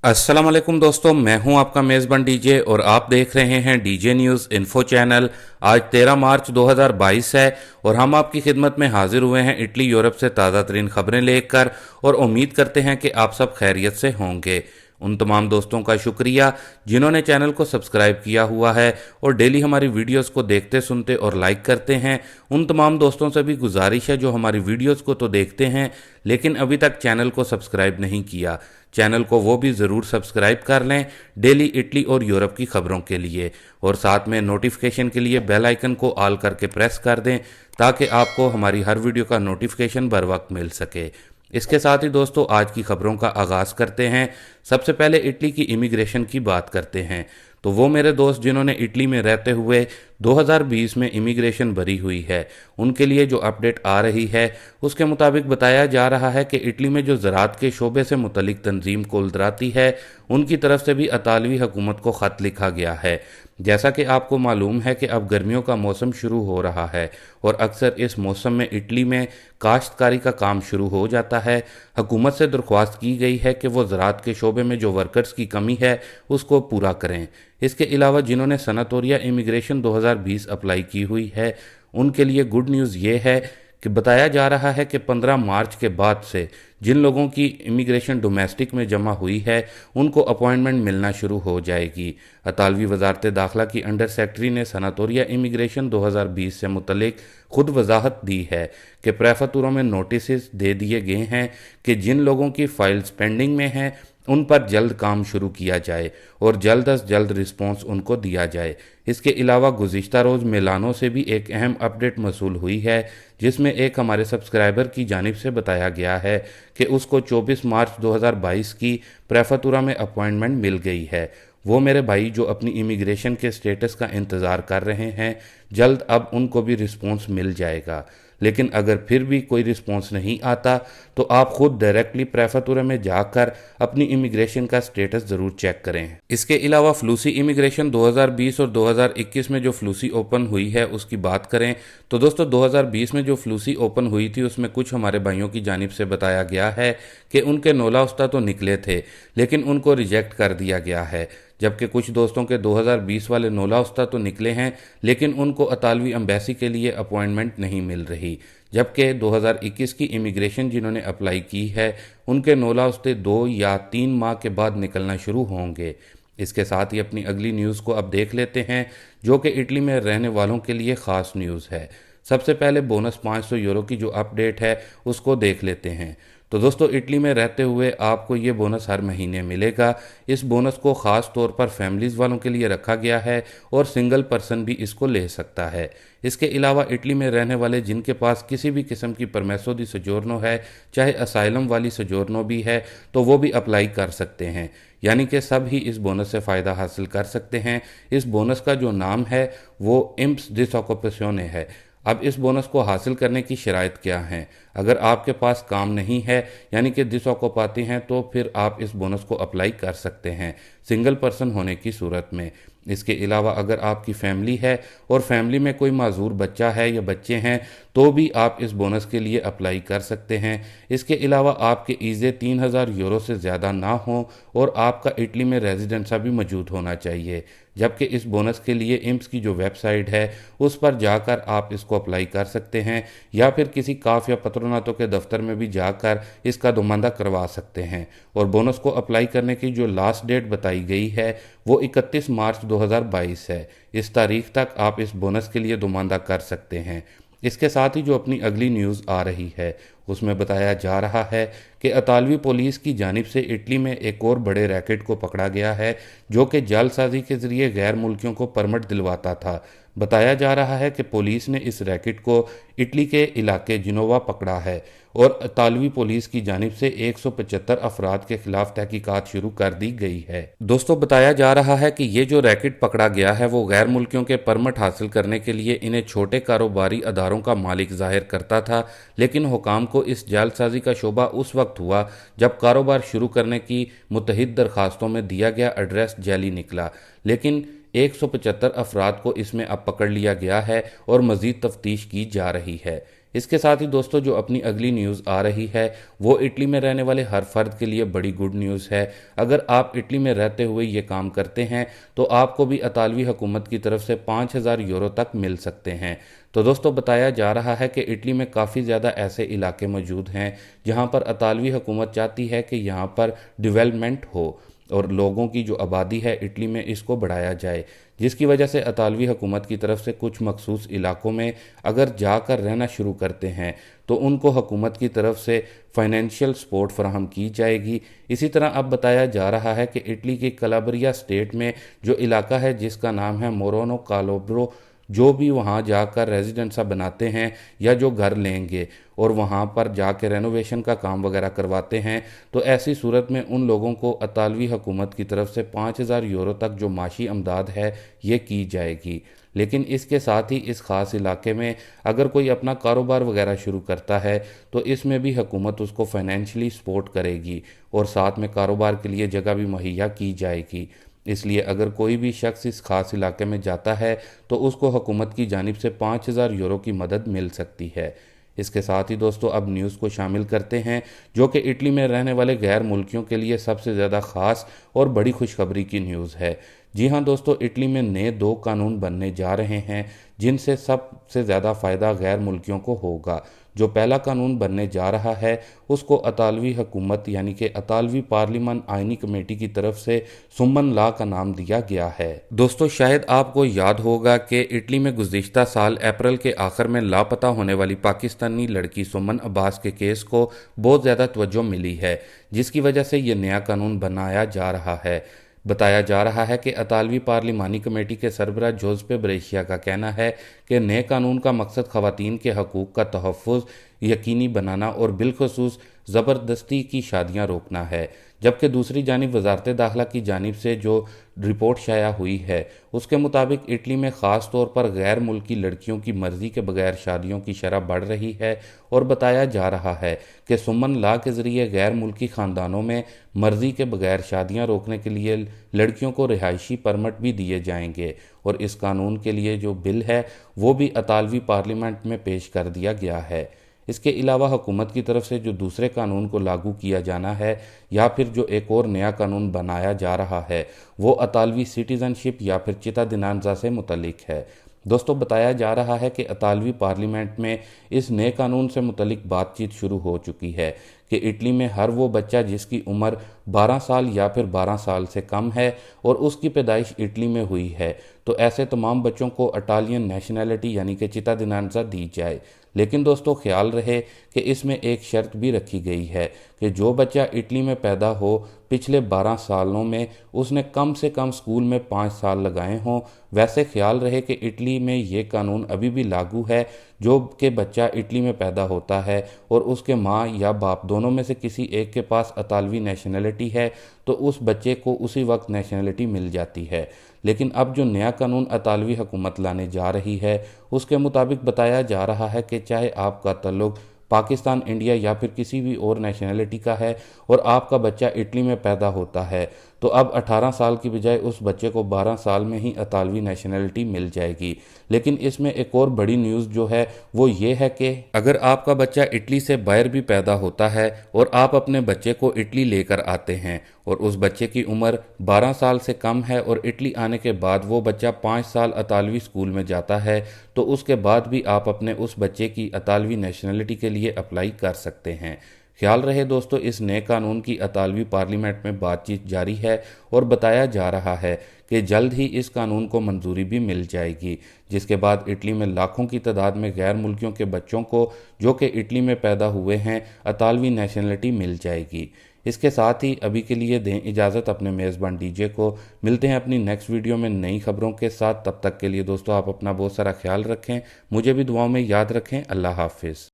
अस्सलाम वालेकुम दोस्तों, मैं हूं आपका मेज़बान डीजे और आप देख रहे हैं डीजे न्यूज़ इन्फो चैनल। आज 13 मार्च 2022 है और हम आपकी खिदमत में हाजिर हुए हैं इटली यूरोप से ताज़ा तरीन खबरें लेकर और उम्मीद करते हैं कि आप सब खैरियत से होंगे। उन तमाम दोस्तों का शुक्रिया जिन्होंने चैनल को सब्सक्राइब किया हुआ है और डेली हमारी वीडियोस को देखते सुनते और लाइक करते हैं। उन तमाम दोस्तों से भी गुजारिश है जो हमारी वीडियोस को तो देखते हैं लेकिन अभी तक चैनल को सब्सक्राइब नहीं किया, चैनल को वो भी ज़रूर सब्सक्राइब कर लें डेली इटली और यूरोप की खबरों के लिए, और साथ में नोटिफिकेशन के लिए बेल आइकन को ऑल करके प्रेस कर दें ताकि आपको हमारी हर वीडियो का नोटिफिकेशन बर वक्त मिल सके। इसके साथ ही दोस्तों आज की खबरों का आगाज़ करते हैं। सबसे पहले इटली की इमिग्रेशन की बात करते हैं। तो वो मेरे दोस्त जिन्होंने इटली में रहते हुए 2020 में इमिग्रेशन भरी हुई है उनके लिए जो अपडेट आ रही है उसके मुताबिक बताया जा रहा है कि इटली में जो ज़राअत के शोबे से मुतलिक तंजीम कोलदराती है उनकी तरफ से भी इतालवी हुकूमत को ख़त लिखा गया है। जैसा कि आपको मालूम है कि अब गर्मियों का मौसम शुरू हो रहा है और अक्सर इस मौसम में इटली में काश्तकारी का काम शुरू हो जाता है। हुकूमत से दरख्वास्त की गई है कि वो ज़राअत के शोबे में जो वर्कर्स की कमी है उसको पूरा करें। इसके अलावा जिन्होंने सनअत या इमिग्रेशन 2020 अप्लाई की हुई है उनके लिए गुड न्यूज़ ये है कि बताया जा रहा है कि 15 मार्च के बाद से जिन लोगों की इमिग्रेशन डोमेस्टिक में जमा हुई है उनको अपॉइंटमेंट मिलना शुरू हो जाएगी। इतालवी वजारत दाखिला की अंडर सेक्रेटरी ने सनअत इमिग्रेशन 2020 से मुतलिक खुद वजाहत दी है कि प्रेफेक्चरों में नोटिस दे दिए गए हैं कि जिन लोगों की फाइल्स पेंडिंग में हैं उन पर जल्द काम शुरू किया जाए और जल्द अज जल्द रिस्पॉन्स उनको दिया जाए। इसके अलावा गुज़िश्ता रोज़ मिलानो से भी एक अहम अपडेट मसूल हुई है जिसमें एक हमारे सब्सक्राइबर की जानिब से बताया गया है कि उसको 24 मार्च 2022 की प्रेफेक्चर में अपॉइंटमेंट मिल गई है। वो मेरे भाई जो अपनी इमिग्रेशन के स्टेटस का इंतज़ार कर रहे हैं जल्द अब उनको भी रिस्पॉन्स मिल जाएगा, लेकिन अगर फिर भी कोई रिस्पॉन्स नहीं आता तो आप खुद डायरेक्टली प्रेफेक्चर में जाकर अपनी इमिग्रेशन का स्टेटस ज़रूर चेक करें। इसके अलावा फ्लूसी इमिग्रेशन 2020 और 2021 में जो फ्लूसी ओपन हुई है उसकी बात करें तो दोस्तों 2020 में जो फ्लूसी ओपन हुई थी उसमें कुछ हमारे भाइयों की जानिब से बताया गया है कि उनके नोला उस्ता तो निकले थे लेकिन उनको रिजेक्ट कर दिया गया है, जबकि कुछ दोस्तों के 2020 वाले नोला उस्ता तो निकले हैं लेकिन उनको इतालवी एम्बेसी के लिए अपॉइंटमेंट नहीं मिल रही। जबकि 2021 की इमिग्रेशन जिन्होंने अप्लाई की है उनके नोला उस्ते 2 या 3 माह के बाद निकलना शुरू होंगे। इसके साथ ही अपनी अगली न्यूज़ को अब देख लेते हैं जो कि इटली में रहने वालों के लिए ख़ास न्यूज़ है। सबसे पहले बोनस 500 यूरो की जो अपडेट है उसको देख लेते हैं। तो दोस्तों इटली में रहते हुए आपको ये बोनस हर महीने मिलेगा। इस बोनस को ख़ास तौर पर फैमिलीज़ वालों के लिए रखा गया है और सिंगल पर्सन भी इसको ले सकता है। इसके अलावा इटली में रहने वाले जिनके पास किसी भी किस्म की परमेसो दी सजोर्नो है, चाहे असाइलम वाली सजोर्नो भी है, तो वो भी अप्लाई कर सकते हैं, यानी कि सब ही इस बोनस से फ़ायदा हासिल कर सकते हैं। इस बोनस का जो नाम है वो इम्प्स डिसऑक्यूपेशने है। अब इस बोनस को हासिल करने की शराइत क्या हैं? अगर आपके पास काम नहीं है यानी कि डिसऑक्यूपाती हैं तो फिर आप इस बोनस को अप्लाई कर सकते हैं सिंगल पर्सन होने की सूरत में। इसके अलावा अगर आपकी फैमिली है और फैमिली में कोई माजूर बच्चा है या बच्चे हैं तो भी आप इस बोनस के लिए अप्लाई कर सकते हैं। इसके अलावा आपके ईज़े 3000 यूरो से ज़्यादा ना हो और आपका इटली में रेजिडेंसा भी मौजूद होना चाहिए। जबकि इस बोनस के लिए इम्स की जो वेबसाइट है उस पर जाकर आप इसको अप्लाई कर सकते हैं या फिर किसी काफ या पत्रोनातों के दफ्तर में भी जाकर इसका दुमानदा करवा सकते हैं। और बोनस को अप्लाई करने की जो लास्ट डेट बताई गई है वो 31 मार्च 2022 है। इस तारीख तक आप इस बोनस के लिए दुमानदा कर सकते हैं। इसके साथ ही जो अपनी अगली न्यूज़ आ रही है उसमें बताया जा रहा है कि इतालवी पुलिस की जानिब से इटली में एक और बड़े रैकेट को पकड़ा गया है जो कि जालसाजी के ज़रिए गैर मुल्कियों को परमिट दिलवाता था। बताया जा रहा है कि पुलिस ने इस रैकेट को इटली के इलाके जिनोवा पकड़ा है और इतालवी पुलिस की जानिब से 175 अफराद के खिलाफ तहकीकात शुरू कर दी गई है। दोस्तों बताया जा रहा है कि ये जो रैकेट पकड़ा गया है वो गैर मुल्कियों के परमिट हासिल करने के लिए इन्हें छोटे कारोबारी अदारों का मालिक जाहिर करता था, लेकिन हुकाम को इस जालसाजी का शोबा उस वक्त हुआ जब कारोबार शुरू करने की मुतहिद दरखास्तों में दिया गया एड्रेस जाली निकला। लेकिन 175 अफराद को इसमें अब पकड़ लिया गया है और मज़ीद तफ्तीश की जा रही है। اس کے ساتھ ہی دوستو جو اپنی اگلی نیوز آ رہی ہے وہ اٹلی میں رہنے والے ہر فرد کے لیے بڑی گڈ نیوز ہے۔ اگر آپ اٹلی میں رہتے ہوئے یہ کام کرتے ہیں تو آپ کو بھی اطالوی حکومت کی طرف سے 5,000 یورو تک مل سکتے ہیں۔ تو دوستو بتایا جا رہا ہے کہ اٹلی میں کافی زیادہ ایسے علاقے موجود ہیں جہاں پر اطالوی حکومت چاہتی ہے کہ یہاں پر ڈیولپمنٹ ہو اور لوگوں کی جو آبادی ہے اٹلی میں اس کو بڑھایا جائے، جس کی وجہ سے اطالوی حکومت کی طرف سے کچھ مخصوص علاقوں میں اگر جا کر رہنا شروع کرتے ہیں تو ان کو حکومت کی طرف سے فائنینشیل سپورٹ فراہم کی جائے گی۔ اسی طرح اب بتایا جا رہا ہے کہ اٹلی کی کلابریا سٹیٹ میں جو علاقہ ہے جس کا نام ہے مورونو کالوبرو، جو بھی وہاں جا کر ریزیڈنسا بناتے ہیں یا جو گھر لیں گے اور وہاں پر جا کے رینوویشن کا کام وغیرہ کرواتے ہیں تو ایسی صورت میں ان لوگوں کو اطالوی حکومت کی طرف سے 5,000 یورو تک جو معاشی امداد ہے یہ کی جائے گی۔ لیکن اس کے ساتھ ہی اس خاص علاقے میں اگر کوئی اپنا کاروبار وغیرہ شروع کرتا ہے تو اس میں بھی حکومت اس کو فائنینشلی سپورٹ کرے گی اور ساتھ میں کاروبار کے لیے جگہ بھی مہیا کی جائے گی۔ اس لیے اگر کوئی بھی شخص اس خاص علاقے میں جاتا ہے تو اس کو حکومت کی جانب سے 5,000 یورو کی مدد مل سکتی ہے۔ اس کے ساتھ ہی دوستو اب نیوز کو شامل کرتے ہیں جو کہ اٹلی میں رہنے والے غیر ملکیوں کے لیے سب سے زیادہ خاص اور بڑی خوشخبری کی نیوز ہے۔ جی ہاں دوستو، اٹلی میں نئے 2 قانون بننے جا رہے ہیں جن سے سب سے زیادہ فائدہ غیر ملکیوں کو ہوگا۔ جو پہلا قانون بننے جا رہا ہے اس کو اطالوی حکومت یعنی کہ اطالوی پارلیمان آئینی کمیٹی کی طرف سے سمن لا کا نام دیا گیا ہے۔ دوستو شاید آپ کو یاد ہوگا کہ اٹلی میں گزشتہ سال اپریل کے آخر میں لاپتہ ہونے والی پاکستانی لڑکی سمن عباس کے کیس کو بہت زیادہ توجہ ملی ہے، جس کی وجہ سے یہ نیا قانون بنایا جا رہا ہے۔ بتایا جا رہا ہے کہ اطالوی پارلیمانی کمیٹی کے سربراہ جوزپے بریشیا کا کہنا ہے کہ نئے قانون کا مقصد خواتین کے حقوق کا تحفظ یقینی بنانا اور بالخصوص زبردستی کی شادیاں روکنا ہے، جبکہ دوسری جانب وزارت داخلہ کی جانب سے جو رپورٹ شائع ہوئی ہے اس کے مطابق اٹلی میں خاص طور پر غیر ملکی لڑکیوں کی مرضی کے بغیر شادیوں کی شرح بڑھ رہی ہے، اور بتایا جا رہا ہے کہ سمن لا کے ذریعے غیر ملکی خاندانوں میں مرضی کے بغیر شادیاں روکنے کے لیے لڑکیوں کو رہائشی پرمٹ بھی دیے جائیں گے، اور اس قانون کے لیے جو بل ہے وہ بھی اطالوی پارلیمنٹ میں پیش کر دیا گیا ہے۔ اس کے علاوہ حکومت کی طرف سے جو دوسرے قانون کو لاگو کیا جانا ہے یا پھر جو ایک اور نیا قانون بنایا جا رہا ہے وہ اطالوی سٹیزن شپ یا پھر چتادینانزا سے متعلق ہے۔ دوستو بتایا جا رہا ہے کہ اطالوی پارلیمنٹ میں اس نئے قانون سے متعلق بات چیت شروع ہو چکی ہے کہ اٹلی میں ہر وہ بچہ جس کی عمر 12 سال یا پھر 12 سال سے کم ہے اور اس کی پیدائش اٹلی میں ہوئی ہے تو ایسے تمام بچوں کو اٹالین نیشنلٹی یعنی کہ چتادینانزا دی جائے۔ لیکن دوستو خیال رہے کہ اس میں ایک شرط بھی رکھی گئی ہے کہ جو بچہ اٹلی میں پیدا ہو پچھلے 12 سالوں میں اس نے کم سے کم سکول میں 5 سال لگائے ہوں۔ ویسے خیال رہے کہ اٹلی میں یہ قانون ابھی بھی لاگو ہے، جو کہ بچہ اٹلی میں پیدا ہوتا ہے اور اس کے ماں یا باپ دونوں میں سے کسی ایک کے پاس اطالوی نیشنلٹی ہے تو اس بچے کو اسی وقت نیشنلٹی مل جاتی ہے۔ لیکن اب جو نیا قانون اطالوی حکومت لانے جا رہی ہے اس کے مطابق بتایا جا رہا ہے کہ چاہے آپ کا تعلق پاکستان، انڈیا یا پھر کسی بھی اور نیشنلٹی کا ہے اور آپ کا بچہ اٹلی میں پیدا ہوتا ہے تو اب 18 سال کی بجائے اس بچے کو 12 سال میں ہی اطالوی نیشنلٹی مل جائے گی۔ لیکن اس میں ایک اور بڑی نیوز جو ہے وہ یہ ہے کہ اگر آپ کا بچہ اٹلی سے باہر بھی پیدا ہوتا ہے اور آپ اپنے بچے کو اٹلی لے کر آتے ہیں اور اس بچے کی عمر 12 سال سے کم ہے اور اٹلی آنے کے بعد وہ بچہ 5 سال اطالوی اسکول میں جاتا ہے تو اس کے بعد بھی آپ اپنے اس بچے کی اطالوی نیشنلٹی کے لیے اپلائی کر سکتے ہیں۔ خیال رہے دوستو اس نئے قانون کی اطالوی پارلیمنٹ میں بات چیت جاری ہے اور بتایا جا رہا ہے کہ جلد ہی اس قانون کو منظوری بھی مل جائے گی، جس کے بعد اٹلی میں لاکھوں کی تعداد میں غیر ملکیوں کے بچوں کو جو کہ اٹلی میں پیدا ہوئے ہیں اطالوی نیشنلٹی مل جائے گی۔ اس کے ساتھ ہی ابھی کے لیے دیں اجازت اپنے میزبان ڈی جے کو۔ ملتے ہیں اپنی نیکسٹ ویڈیو میں نئی خبروں کے ساتھ، تب تک کے لیے دوستو آپ اپنا بہت سارا خیال رکھیں، مجھے بھی دعاؤں میں یاد رکھیں۔ اللہ حافظ۔